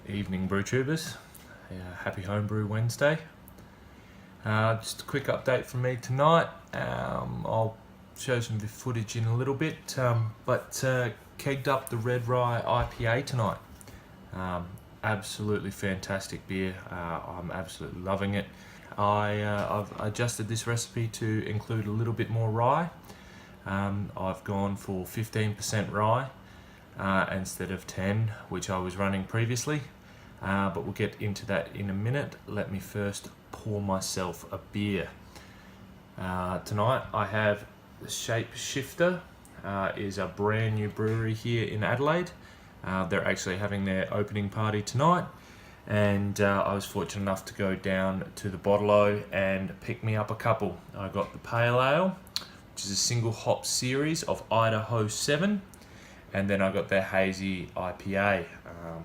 Evening brew tubers, happy homebrew Wednesday. Just a quick update from me tonight. I'll show some footage in a little bit, but kegged up the Red Rye IPA tonight. Absolutely fantastic beer. I'm absolutely loving it. I've adjusted this recipe to include a little bit more rye. I've gone for 15% rye instead of 10, which I was running previously. But we'll get into that in a minute. Let me first pour myself a beer. Tonight I have the Shape Shifter. Is a brand new brewery here in Adelaide. They're actually having their opening party tonight, and I was fortunate enough to go down to the Bottle-O and pick me up a couple. I got the Pale Ale, which is a single hop series of Idaho 7, and then I got their Hazy IPA,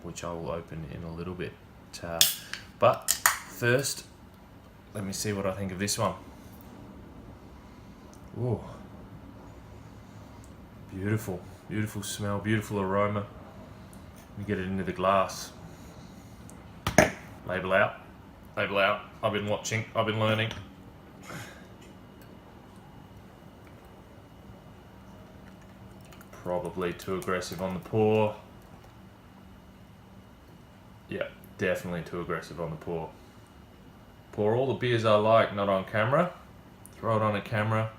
which I will open in a little bit. But first, let me see what I think of this one. Ooh. Beautiful, beautiful smell, beautiful aroma. Let me get it into the glass. Label out, label out. I've been watching, I've been learning. Probably too aggressive on the pour. Yeah, definitely too aggressive on the pour. Pour all the beers I like, not on camera. Throw it on a camera,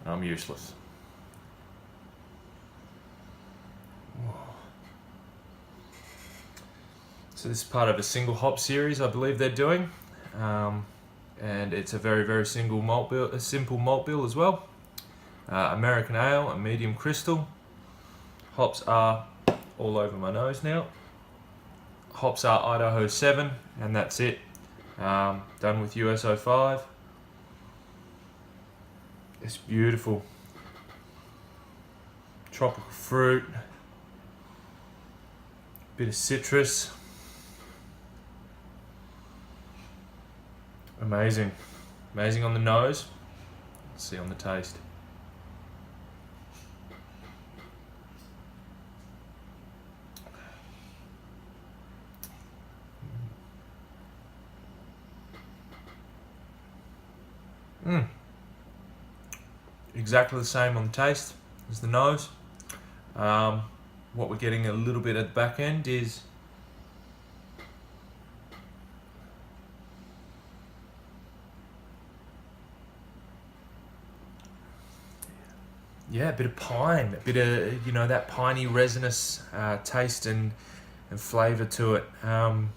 I'm useless. So this is part of a single hop series I believe they're doing, and it's a very, very simple malt bill as well. American ale, a medium crystal. Hops are all over my nose now. Hops are Idaho 7, and that's it. Done with USO 5. It's beautiful. Tropical fruit. Bit of citrus. Amazing. Amazing on the nose. Let's see on the taste. Exactly the same on the taste as the nose. What we're getting a little bit at the back end is a bit of pine, a bit of that piney resinous taste and flavour to it. On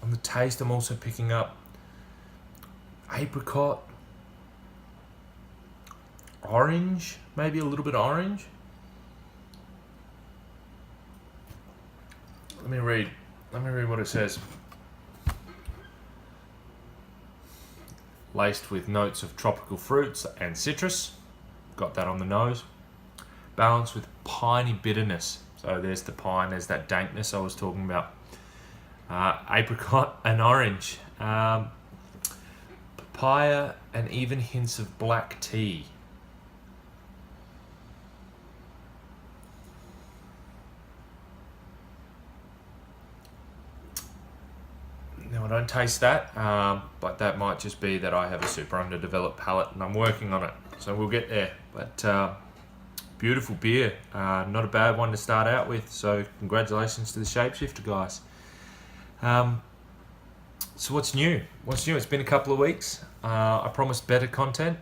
the taste, I'm also picking up apricot, orange, maybe a little bit of orange. Let me read what it says. Laced with notes of tropical fruits and citrus. Got that on the nose. Balanced with piney bitterness. So there's the pine, there's that dankness I was talking about. Apricot and orange. Papaya and even hints of black tea. Now I don't taste that, but that might just be that I have a super underdeveloped palate and I'm working on it. So we'll get there. But beautiful beer, not a bad one to start out with. So congratulations to the Shapeshifter guys. So what's new? It's been a couple of weeks. I promised better content.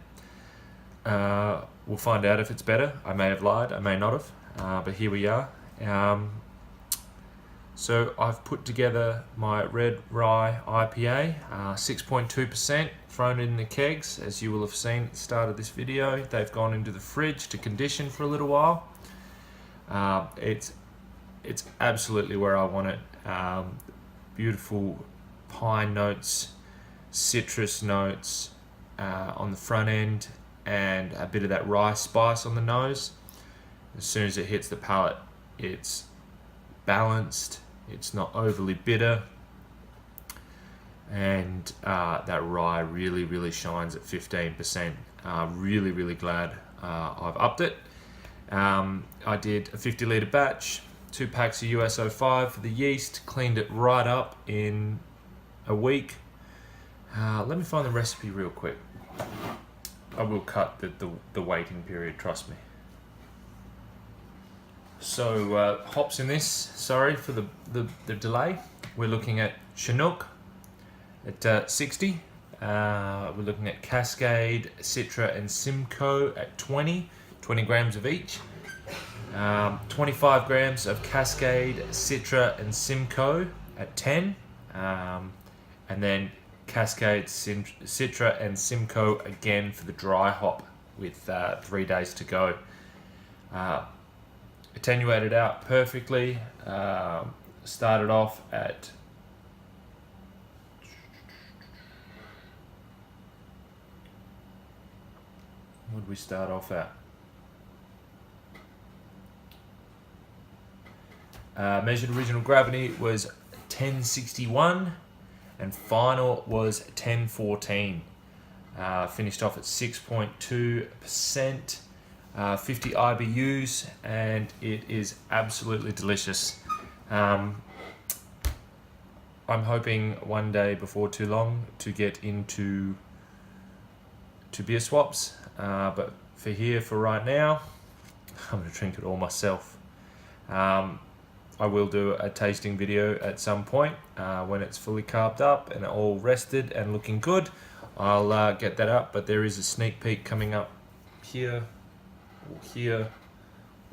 We'll find out if it's better. I may have lied, I may not have, but here we are. So I've put together my Red Rye IPA, 6.2%, thrown in the kegs, as you will have seen at the start of this video. They've gone into the fridge to condition for a little while. It's absolutely where I want it. Beautiful pine notes, citrus notes on the front end, and a bit of that rye spice on the nose. As soon as it hits the palate, it's balanced. It's not overly bitter, and that rye really, really shines at 15%. Really, really glad I've upped it. I did a 50 litre batch, 2 packs of US-05 for the yeast. Cleaned it right up in a week. Let me find the recipe real quick. I will cut the waiting period, trust me. So hops in this, sorry for the delay. We're looking at Chinook at 60. We're looking at Cascade, Citra and Simcoe at 20 grams of each. 25 grams of Cascade, Citra and Simcoe at 10. And then Cascade, Citra and Simcoe again for the dry hop with 3 days to go. Attenuated out perfectly. Started off at what did we start off at? Measured original gravity was 1061 and final was 1014. Finished off at 6.2%, 50 IBUs, and it is absolutely delicious. I'm hoping one day before too long to get into beer swaps, but for right now, I'm going to drink it all myself. I will do a tasting video at some point when it's fully carved up and all rested and looking good. I'll get that up, but there is a sneak peek coming up here or here,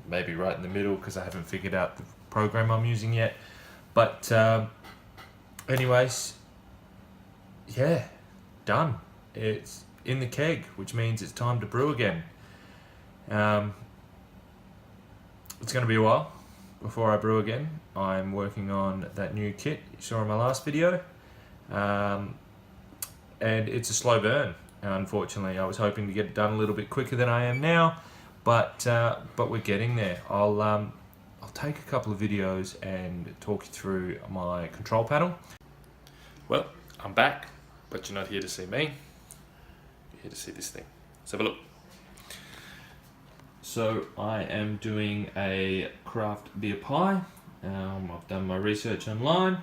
maybe right in the middle because I haven't figured out the program I'm using yet. But anyways, yeah, done. It's in the keg, which means it's time to brew again. It's going to be a while before I brew again. I'm working on that new kit you saw in my last video, and it's a slow burn. Unfortunately, I was hoping to get it done a little bit quicker than I am now, but we're getting there. I'll take a couple of videos and talk you through my control panel. Well, I'm back, but you're not here to see me. You're here to see this thing. Let's have a look. So I am doing a craft beer pie. I've done my research online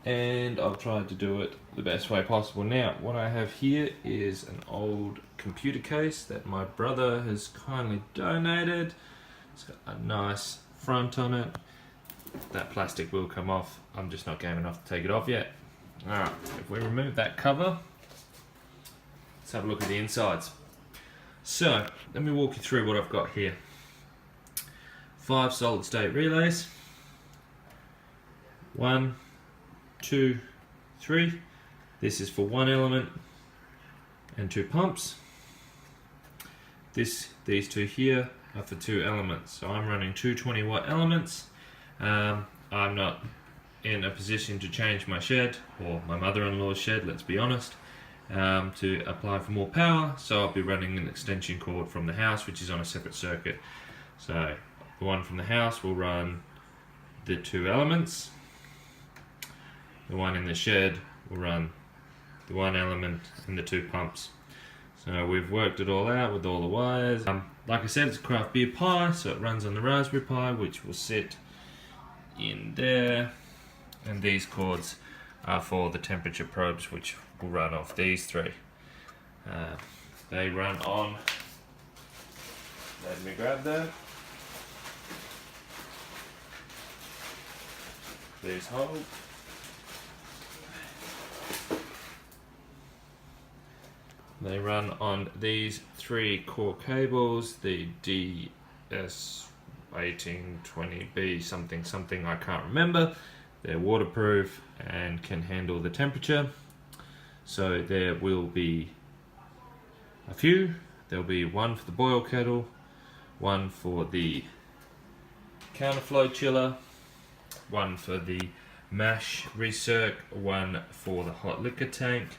and I've tried to do it the best way possible. Now, what I have here is an old computer case that my brother has kindly donated. It's got a nice front on it. That plastic will come off. I'm just not game enough to take it off yet. Alright, if we remove that cover, let's have a look at the insides. So, let me walk you through what I've got here. 5 solid state relays. 1, 2, 3. This is for 1 element and 2 pumps. These 2 here are for 2 elements. So I'm running 2 20-watt elements. I'm not in a position to change my shed, or my mother-in-law's shed, let's be honest, to apply for more power, so I'll be running an extension cord from the house, which is on a separate circuit. So the one from the house will run the 2 elements. The one in the shed will run the 1 element and the 2 pumps. So we've worked it all out with all the wires. Like I said, it's a craft beer pie, so it runs on the Raspberry Pi, which will sit in there. And these cords are for the temperature probes, which will run off these 3. They run on, let me grab that, these hold. They run on these 3 core cables, the DS1820B something I can't remember. They're waterproof and can handle the temperature. So there will be a few. There'll be 1 for the boil kettle, 1 for the counterflow chiller, 1 for the mash recirc, 1 for the hot liquor tank,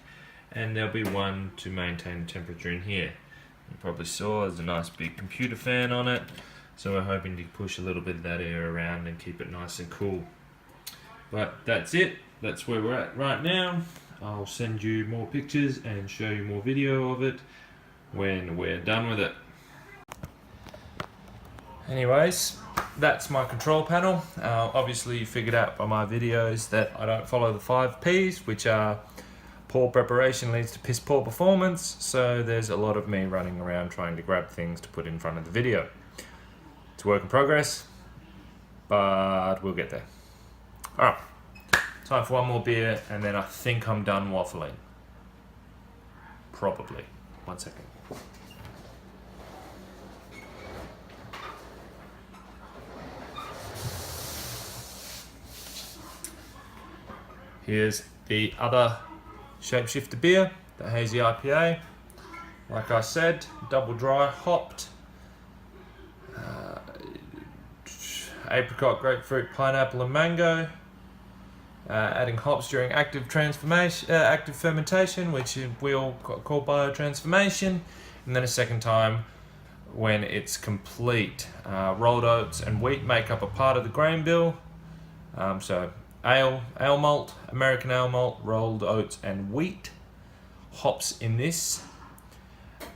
and there'll be 1 to maintain the temperature in here. You probably saw there's a nice big computer fan on it, so we're hoping to push a little bit of that air around and keep it nice and cool. But that's it. That's where we're at right now. I'll send you more pictures and show you more video of it when we're done with it. Anyways, that's my control panel. Obviously you figured out by my videos that I don't follow the 5 Ps, which are poor preparation leads to piss poor performance, so there's a lot of me running around trying to grab things to put in front of the video. It's a work in progress, but we'll get there. Alright, time for one more beer and then I think I'm done waffling. Probably. 1 second. Here's the other Shapeshifter beer, the Hazy IPA. Like I said, double dry, hopped. Apricot, grapefruit, pineapple and mango. Adding hops during active fermentation, which we all call biotransformation. And then a second time when it's complete. Rolled oats and wheat make up a part of the grain bill. So ale malt, American ale malt, rolled oats and wheat. Hops in this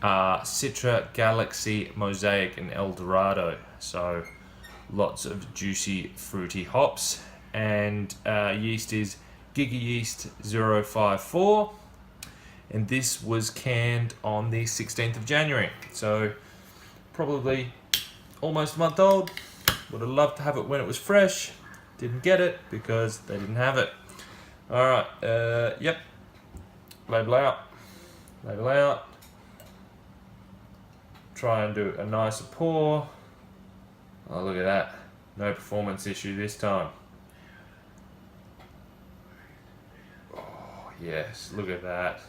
Citra, Galaxy, Mosaic and Eldorado. So lots of juicy fruity hops. And yeast is Giga Yeast 054. And this was canned on the 16th of January. So probably almost a month old. Would have loved to have it when it was fresh. Didn't get it because they didn't have it. Alright, yep. Label out. Label out. Try and do a nicer pour. Oh, look at that. No performance issue this time. Oh, yes, look at that.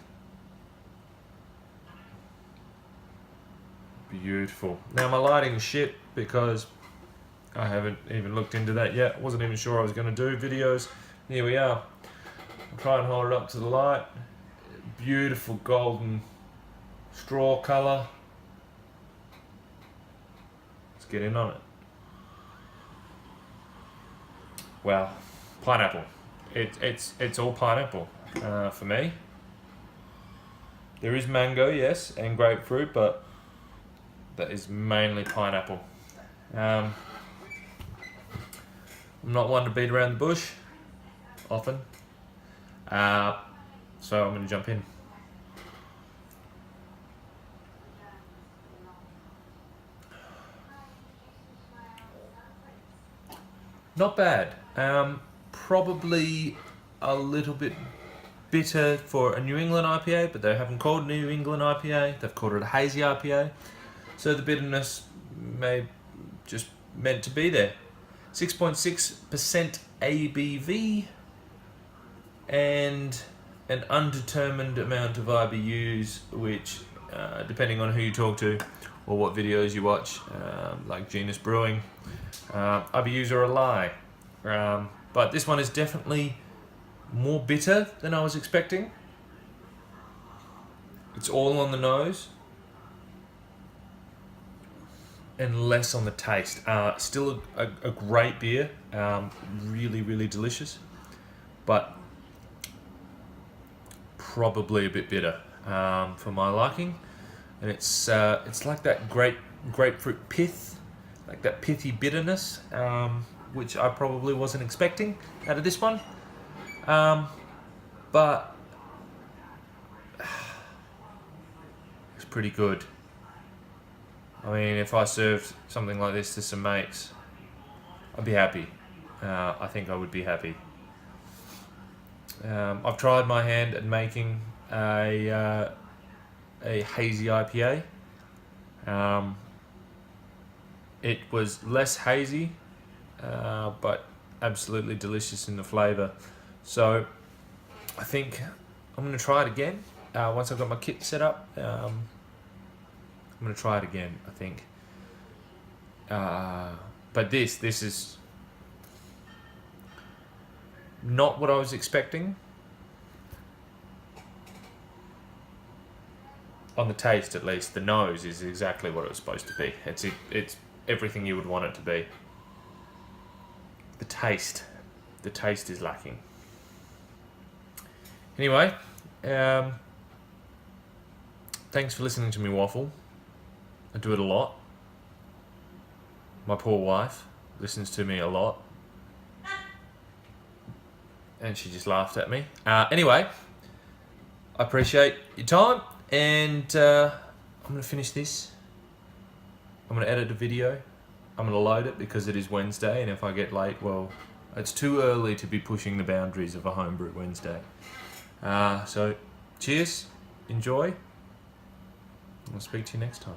Beautiful. Now my lighting's shit because I haven't even looked into that yet. I wasn't even sure I was going to do videos. Here we are. I'll try and hold it up to the light. Beautiful golden straw colour. Let's get in on it. Wow, pineapple. It's all pineapple for me. There is mango, yes, and grapefruit, but that is mainly pineapple. I'm not one to beat around the bush, often. So I'm going to jump in. Not bad. Probably a little bit bitter for a New England IPA, but they haven't called New England IPA. They've called it a Hazy IPA. So the bitterness may just meant to be there. 6.6% ABV and an undetermined amount of IBUs, which depending on who you talk to or what videos you watch, like Genus Brewing, IBUs are a lie. But this one is definitely more bitter than I was expecting. It's all on the nose and less on the taste. Still a great beer, really, really delicious, but probably a bit bitter for my liking. And it's like that grapefruit pith, like that pithy bitterness, which I probably wasn't expecting out of this one. But it's pretty good. I mean, if I served something like this to some mates, I'd be happy. I think I would be happy. I've tried my hand at making a hazy IPA. It was less hazy, but absolutely delicious in the flavour. So I think I'm going to try it again. Once I've got my kit set up, I'm going to try it again, I think. But this is not what I was expecting. On the taste, at least, the nose is exactly what it was supposed to be. It's everything you would want it to be. The taste is lacking. Anyway, thanks for listening to me waffle. I do it a lot. My poor wife listens to me a lot. And she just laughed at me. Anyway, I appreciate your time, and I'm going to finish this. I'm going to edit the video. I'm going to load it because it is Wednesday, and if I get late, well, it's too early to be pushing the boundaries of a homebrew Wednesday. So, cheers, enjoy, and I'll speak to you next time.